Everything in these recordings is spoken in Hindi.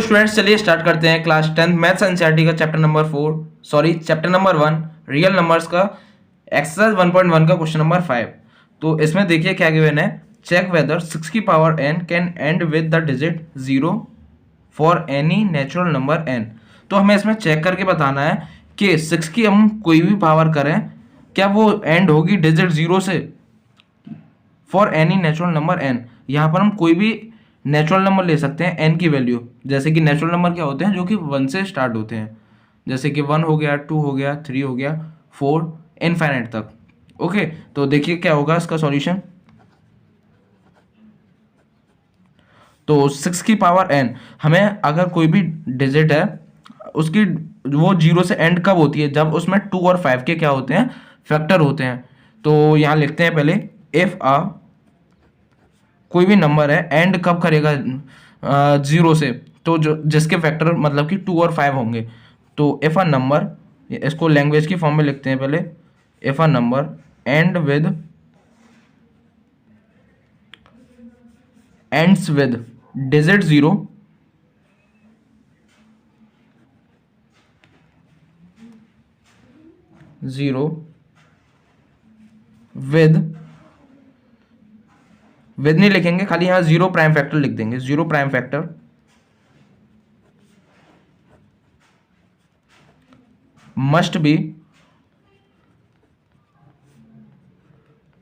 तो स्टूडेंट्स चलिए स्टार्ट करते हैं क्लास 10 मैथ्स एनसीईआरटी का चैप्टर नंबर 1 रियल नंबर्स का एक्सरसाइज 1.1 का क्वेश्चन नंबर 5। तो इसमें देखिए क्या गिवन है, चेक वेदर 6 की power n can and with the digit 0 for any natural number n। तो हमें इसमें चेक करके बताना है कि 6 की हम कोई भी पावर करें क्या वो एंड होगी डिजिट 0 से for any natural number n। यहाँ पर हम कोई भी नेचुरल नंबर ले सकते हैं n की वैल्यू, जैसे कि नेचुरल नंबर क्या होते हैं जो कि 1 से स्टार्ट होते हैं, जैसे कि 1 हो गया, 2 हो गया, 3 हो गया, 4 इनफाइनाइट तक। ओके, तो देखिए क्या होगा इसका सॉल्यूशन। तो 6 की पावर n, हमें अगर कोई भी डिजिट है उसकी वो 0 से एंड कब होती है, जब उसमें 2 और 5 के क्या होते हैं, फैक्टर होते हैं। तो यहाँ लिखते हैं पहले इफ आ कोई भी नंबर है एंड कब करेगा 0 से, तो जो जिसके फैक्टर मतलब कि 2 और 5 होंगे। तो इफ अ नंबर, इसको लैंग्वेज की फॉर्म में लिखते हैं पहले, if a number and with ends with digit 0 with नहीं लिखेंगे, खाली यहाँ 0 प्राइम फैक्टर लिख देंगे, 0 prime factor must be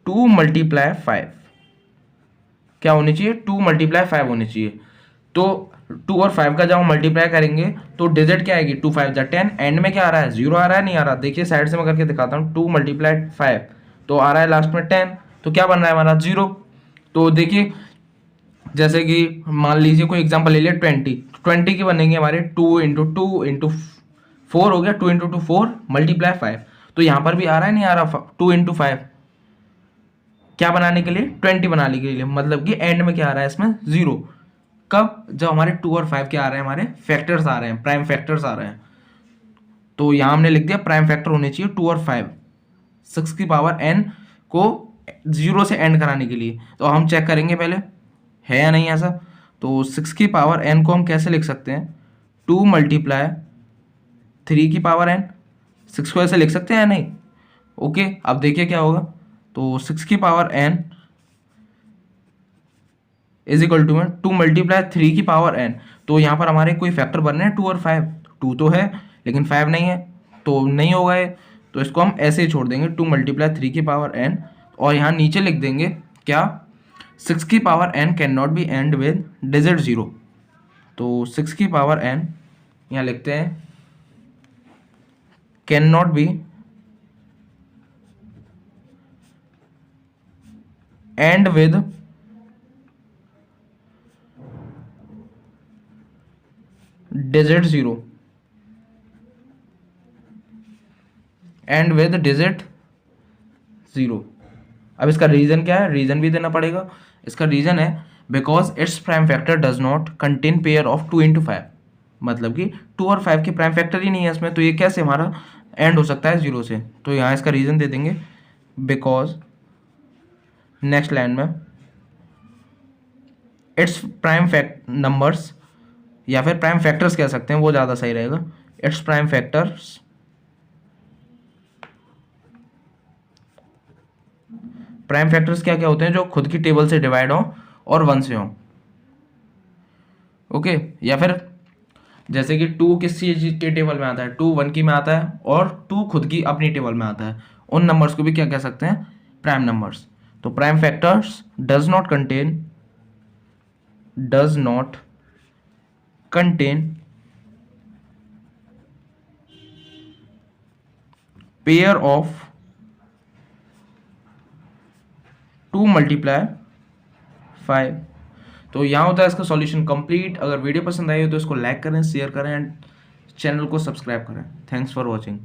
2 multiply 5। क्या होनी चाहिए, 2 मल्टीप्लाई 5 होनी चाहिए। तो 2 और 5 का जब हम मल्टीप्लाई करेंगे तो डिजिट क्या आएगी, 2 5 10, एंड में क्या आ रहा है, 0 आ रहा है, नहीं आ रहा। देखिए साइड से मैं करके दिखाता हूँ, 2 मल्टीप्लाई 5 तो आ रहा है लास्ट में 10, तो क्या बन रहा है हमारा 0। तो देखिए जैसे कि मान लीजिए कोई एग्जांपल ले लिया 20 की बनेंगे हमारे 2 इंटू 2 इंटू 4 हो गया, 2 इंटू 2 4 मल्टीप्लाई 5। तो यहाँ पर भी आ रहा है, नहीं आ रहा, 2 इंटू 5 क्या बनाने के लिए, 20 बनाने के लिए, मतलब कि एंड में क्या आ रहा है इसमें 0। कब, जब हमारे 2 और 5 क्या आ रहे हैं, हमारे फैक्टर्स आ रहे हैं, प्राइम फैक्टर्स आ रहे हैं। तो यहाँ हमने लिख दिया प्राइम फैक्टर होने चाहिए 2 और 5 6 की पावर n को 0 से एंड कराने के लिए। तो हम चेक करेंगे पहले है या नहीं ऐसा। तो 6 की पावर n को हम कैसे लिख सकते हैं, 2 मल्टीप्लाई 3 की पावर n, 6 को ऐसे लिख सकते हैं या नहीं। ओके, अब देखिए क्या होगा। तो 6 की power n is equal to में 2 मल्टीप्लाई 3 की पावर n। तो यहाँ पर हमारे कोई फैक्टर बन रहे हैं 2 और 5, 2 तो है लेकिन 5 नहीं है, तो नहीं होगा ये। तो इसको हम ऐसे ही छोड़ देंगे, 2 मल्टीप्लाई 3 की पावर n, और यहाँ नीचे लिख देंगे क्या, 6 की power n can not be and with digit 0। तो 6 की पावर n यहाँ लिखते हैं can not be and with digit 0, and with digit 0। अब इसका रीजन क्या है, रीजन भी देना पड़ेगा। इसका रीजन है because its prime factor does not contain pair of 2 into 5, मतलब कि 2 और 5 के प्राइम फैक्टर ही नहीं है इसमें, तो ये कैसे हमारा एंड हो सकता है 0 से। तो यहाँ इसका रीजन दे देंगे बिकॉज नेक्स्ट लाइन में इट्स प्राइम फैक्ट नंबर्स, या फिर प्राइम फैक्टर्स कह सकते हैं, वो ज़्यादा सही रहेगा। इट्स प्राइम फैक्टर्स क्या क्या होते हैं, जो खुद की टेबल से डिवाइड हो और 1 से हो। ओके, या फिर जैसे कि 2 किस चीज के टेबल में आता है, 2 1 की में आता है और 2 खुद की अपनी टेबल में आता है, उन नंबर्स को भी क्या कह सकते हैं, प्राइम नंबर्स। तो prime factors does not contain pair of 2 multiply 5। तो यहाँ होता है इसका सॉल्यूशन कंप्लीट। अगर वीडियो पसंद आई हो तो इसको लाइक करें, शेयर करें एंड चैनल को सब्सक्राइब करें। Thanks for watching.